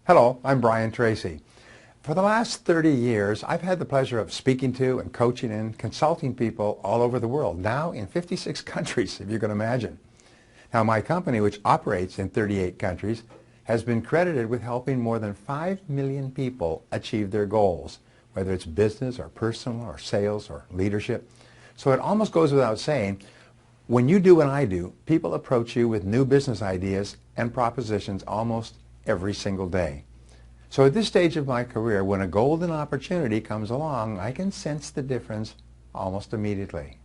Hello, I'm Brian Tracy. For the last 30 years, I've had the pleasure of speaking to and coaching and consulting people all over the world, now in 56 countries, if you can imagine. Now, my company, which operates in 38 countries, has been credited with helping more than 5 million people achieve their goals, whether it's business or personal or sales or leadership. So it almost goes without saying, when you do what I do, people approach you with new business ideas and propositions almost every single day. So at this stage of my career, when a golden opportunity comes along, I can sense the difference almost immediately.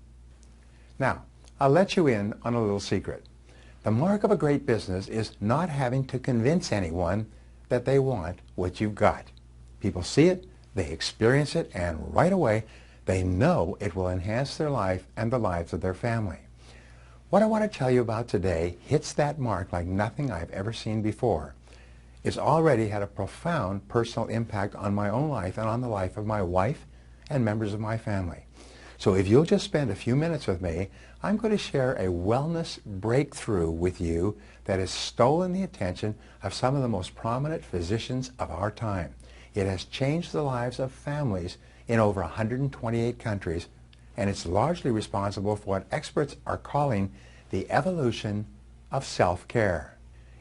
Now, I'll let you in on a little secret. The mark of a great business is not having to convince anyone that they want what you've got. People see it, they experience it, and right away, they know it will enhance their life and the lives of their family. What I want to tell you about today hits that mark like nothing I've ever seen before. It's already had a profound personal impact on my own life and on the life of my wife and members of my family. So if you'll just spend a few minutes with me, I'm going to share a wellness breakthrough with you that has stolen the attention of some of the most prominent physicians of our time. It has changed the lives of families in over 128 countries, and it's largely responsible for what experts are calling the evolution of self-care.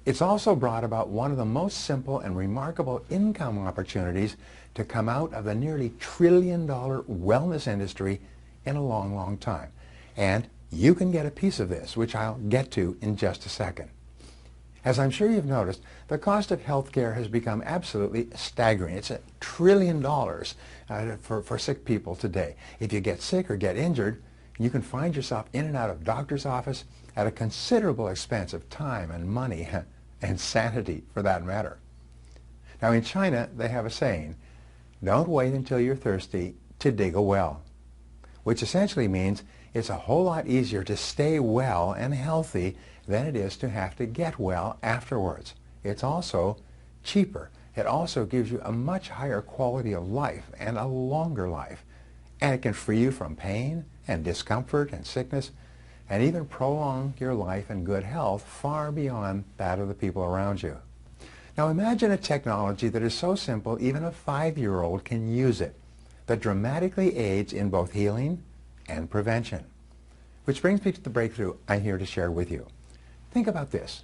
It's also brought about one of the most simple and remarkable income opportunities to come out of the nearly trillion-dollar wellness industry in a long, long time. And you can get a piece of this, which I'll get to in just a second. As I'm sure you've noticed, the cost of health care has become absolutely staggering. It's $1 trillion for sick people today. If you get sick or get injured, you can find yourself in and out of doctor's office at a considerable expense of time and money and sanity, for that matter. Now, in China, they have a saying, don't wait until you're thirsty to dig a well, which essentially means it's a whole lot easier to stay well and healthy than it is to have to get well afterwards. It's also cheaper. It also gives you a much higher quality of life and a longer life. And it can free you from pain and discomfort and sickness, and even prolong your life and good health far beyond that of the people around you. Now imagine a technology that is so simple even a 5-year-old can use it, that dramatically aids in both healing and prevention. Which brings me to the breakthrough I'm here to share with you. Think about this.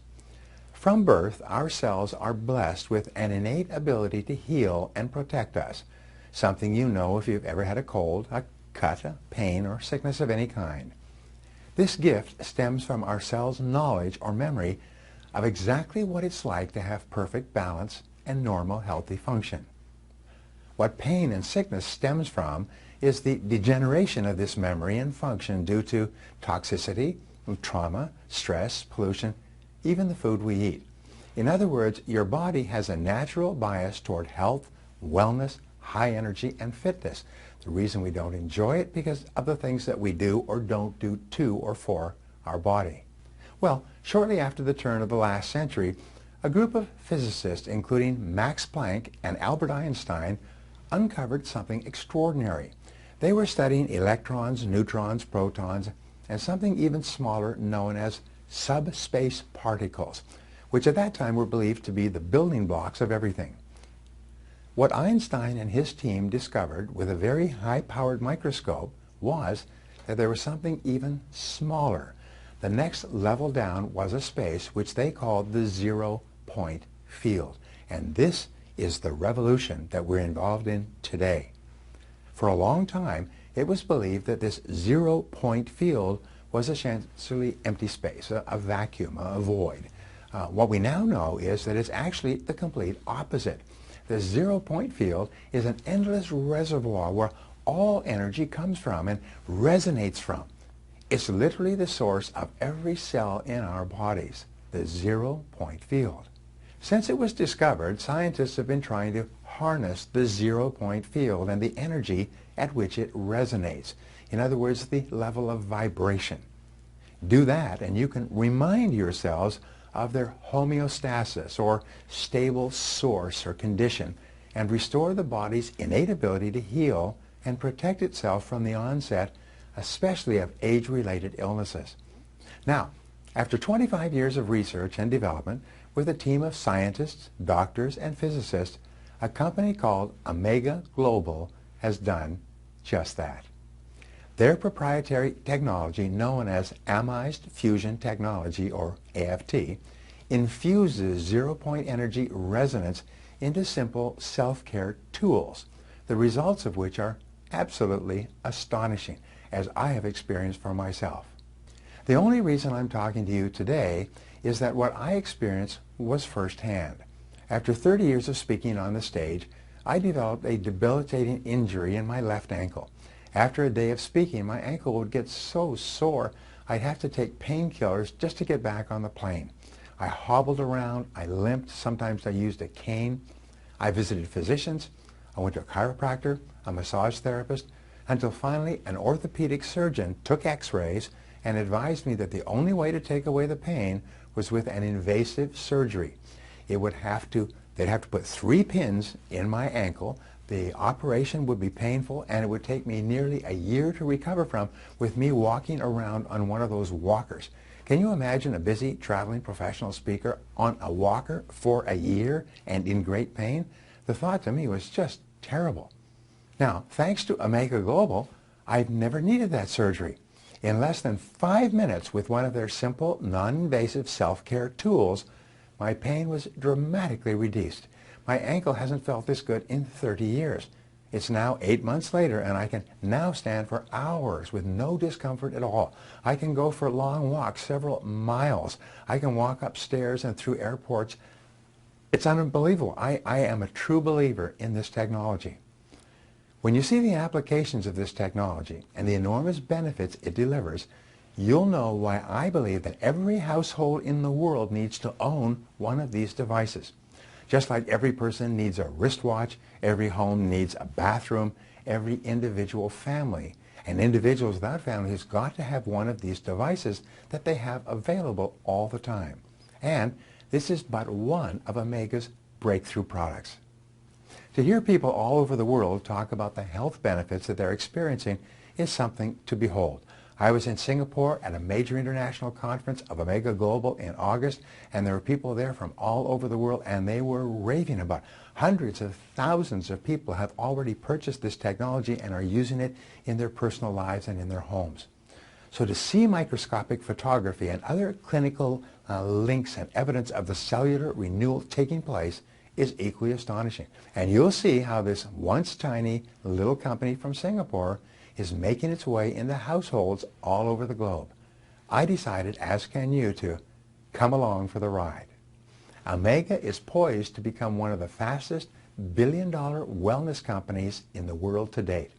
From birth, our cells are blessed with an innate ability to heal and protect us, something you know if you've ever had a cold, a cut, a pain, or sickness of any kind. This gift stems from our cells' knowledge or memory of exactly what it's like to have perfect balance and normal healthy function. What pain and sickness stems from is the degeneration of this memory and function due to toxicity, trauma, stress, pollution, even the food we eat. In other words, your body has a natural bias toward health, wellness, high energy, and fitness. The reason we don't enjoy it because of the things that we do or don't do to or for our body. Well, shortly after the turn of the last century, a group of physicists, including Max Planck and Albert Einstein, uncovered something extraordinary. They were studying electrons, neutrons, protons, and something even smaller known as subspace particles, which at that time were believed to be the building blocks of everything. What Einstein and his team discovered with a very high-powered microscope was that there was something even smaller. The next level down was a space which they called the zero-point field. And this is the revolution that we're involved in today. For a long time, it was believed that this zero-point field was essentially empty space, a vacuum, a void. What we now know is that it's actually the complete opposite. The zero-point field is an endless reservoir where all energy comes from and resonates from. It's literally the source of every cell in our bodies, the zero-point field. Since it was discovered, scientists have been trying to harness the zero-point field and the energy at which it resonates. In other words, the level of vibration. Do that and you can remind yourselves of their homeostasis or stable source or condition and restore the body's innate ability to heal and protect itself from the onset, especially of age-related illnesses. Now, after 25 years of research and development, with a team of scientists, doctors, and physicists, a company called Amega Global has done just that. Their proprietary technology, known as Amized Fusion Technology, or AFT, infuses zero-point energy resonance into simple self-care tools, the results of which are absolutely astonishing, as I have experienced for myself. The only reason I'm talking to you today is that what I experienced was firsthand. After 30 years of speaking on the stage, I developed a debilitating injury in my left ankle. After a day of speaking, my ankle would get so sore I'd have to take painkillers just to get back on the plane. I hobbled around, I limped, sometimes I used a cane. I visited physicians, I went to a chiropractor, a massage therapist, until finally an orthopedic surgeon took x-rays and advised me that the only way to take away the pain was with an invasive surgery. They'd have to put 3 pins in my ankle. The operation would be painful, and it would take me nearly a year to recover from, with me walking around on one of those walkers. Can you imagine a busy traveling professional speaker on a walker for a year and in great pain? The thought to me was just terrible. Now, thanks to Amega Global, I've never needed that surgery. In less than 5 minutes with one of their simple, non-invasive self-care tools, my pain was dramatically reduced. My ankle hasn't felt this good in 30 years. It's now 8 months later, and I can now stand for hours with no discomfort at all. I can go for long walks, several miles. I can walk upstairs and through airports. It's unbelievable. I am a true believer in this technology. When you see the applications of this technology and the enormous benefits it delivers, you'll know why I believe that every household in the world needs to own one of these devices. Just like every person needs a wristwatch, every home needs a bathroom, every individual family, and individuals without family has got to have one of these devices that they have available all the time. And this is but one of Amega's breakthrough products. To hear people all over the world talk about the health benefits that they're experiencing is something to behold. I was in Singapore at a major international conference of Amega Global in August, and there were people there from all over the world, and they were raving about it. Hundreds of thousands of people have already purchased this technology and are using it in their personal lives and in their homes. So to see microscopic photography and other clinical links and evidence of the cellular renewal taking place is equally astonishing. And you'll see how this once tiny little company from Singapore is making its way into households all over the globe. I decided, as can you, to come along for the ride. Amega is poised to become one of the fastest billion-dollar wellness companies in the world to date.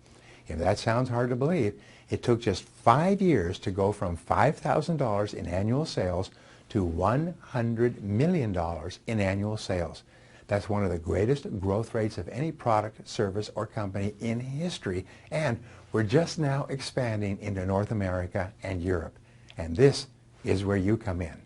If that sounds hard to believe, it took just 5 years to go from $5,000 in annual sales to $100 million in annual sales. That's one of the greatest growth rates of any product, service, or company in history, and we're just now expanding into North America and Europe. And this is where you come in.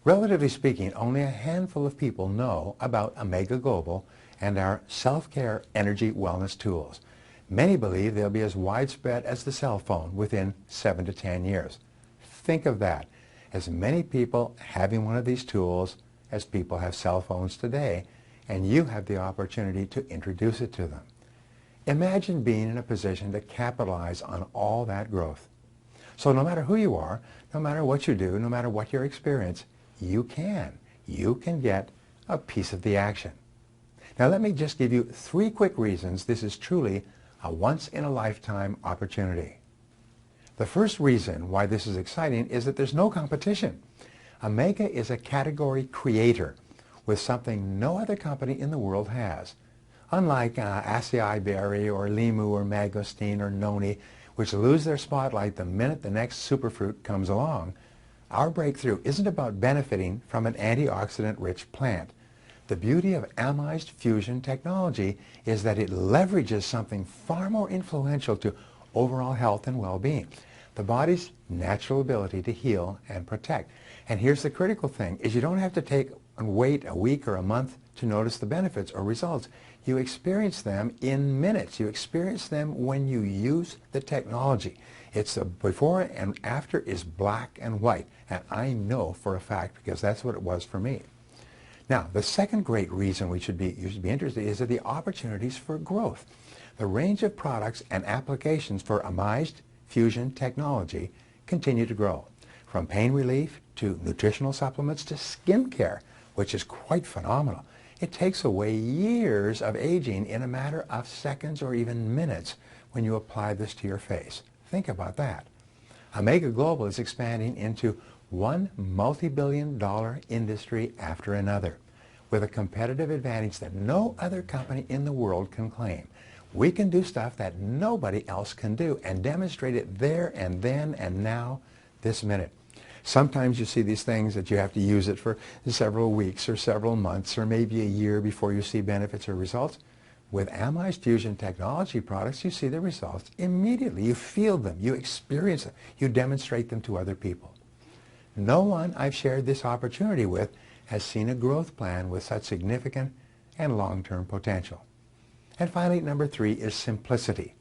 Relatively speaking, only a handful of people know about Amega Global and our self-care energy wellness tools. Many believe they'll be as widespread as the cell phone within 7 to 10 years. Think of that. As many people having one of these tools as people have cell phones today, and you have the opportunity to introduce it to them. Imagine being in a position to capitalize on all that growth. So no matter who you are, no matter what you do, no matter what your experience, you can get a piece of the action. Now let me just give you 3 quick reasons this is truly a once-in-a-lifetime opportunity. The first reason why this is exciting is that there's no competition. Amega is a category creator with something no other company in the world has. Unlike Acai Berry or Limu or Mangosteen or Noni, which lose their spotlight the minute the next superfruit comes along, our breakthrough isn't about benefiting from an antioxidant-rich plant. The beauty of Amized Fusion technology is that it leverages something far more influential to overall health and well-being: the body's natural ability to heal and protect. And here's the critical thing, is you don't have to take and wait a week or a month to notice the benefits or results. You experience them in minutes. You experience them when you use the technology. It's a before and after is black and white, and I know for a fact because that's what it was for me. Now, the second great reason you should be interested is that the opportunities for growth. The range of products and applications for Amega fusion technology continue to grow, from pain relief to nutritional supplements to skincare, which is quite phenomenal. It takes away years of aging in a matter of seconds or even minutes when you apply this to your face. Think about that. Amega Global is expanding into one multi-billion-dollar industry after another, with a competitive advantage that no other company in the world can claim. We can do stuff that nobody else can do and demonstrate it there and then and now, this minute. Sometimes you see these things that you have to use it for several weeks or several months or maybe a year before you see benefits or results. With Amega Fusion technology products, you see the results immediately. You feel them, you experience them, you demonstrate them to other people. No one I've shared this opportunity with has seen a growth plan with such significant and long-term potential. And finally, number 3 is simplicity.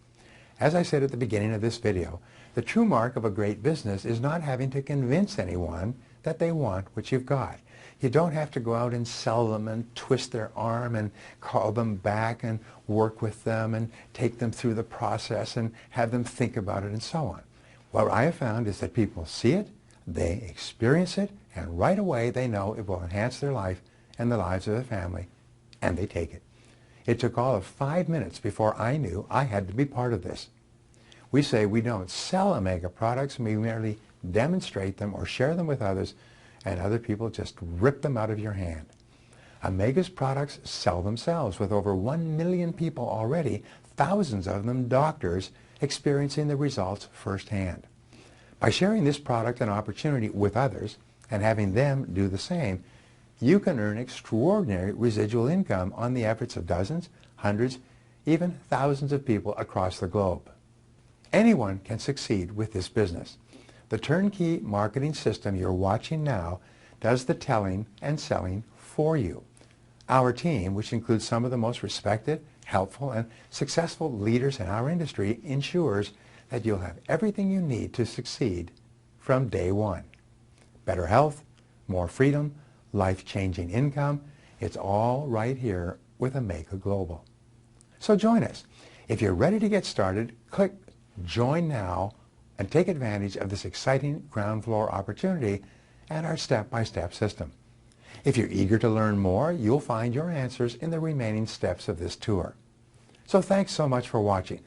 As I said at the beginning of this video, the true mark of a great business is not having to convince anyone that they want what you've got. You don't have to go out and sell them and twist their arm and call them back and work with them and take them through the process and have them think about it and so on. What I have found is that people see it, they experience it, and right away they know it will enhance their life and the lives of their family, and they take it. It took all of 5 minutes before I knew I had to be part of this. We say we don't sell Amega products, we merely demonstrate them or share them with others, and other people just rip them out of your hand. Amega's products sell themselves, with over 1 million people already, thousands of them doctors, experiencing the results firsthand. By sharing this product and opportunity with others and having them do the same, you can earn extraordinary residual income on the efforts of dozens, hundreds, even thousands of people across the globe. Anyone can succeed with this business. The turnkey marketing system you're watching now does the telling and selling for you. Our team, which includes some of the most respected, helpful, and successful leaders in our industry, ensures that you'll have everything you need to succeed from day one. Better health, more freedom, life-changing income, it's all right here with Amega Global. So join us. If you're ready to get started, click Join Now and take advantage of this exciting ground floor opportunity and our step-by-step system. If you're eager to learn more, you'll find your answers in the remaining steps of this tour. So thanks so much for watching,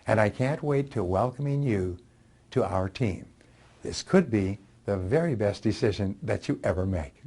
and I can't wait to welcoming you to our team. This could be the very best decision that you ever make.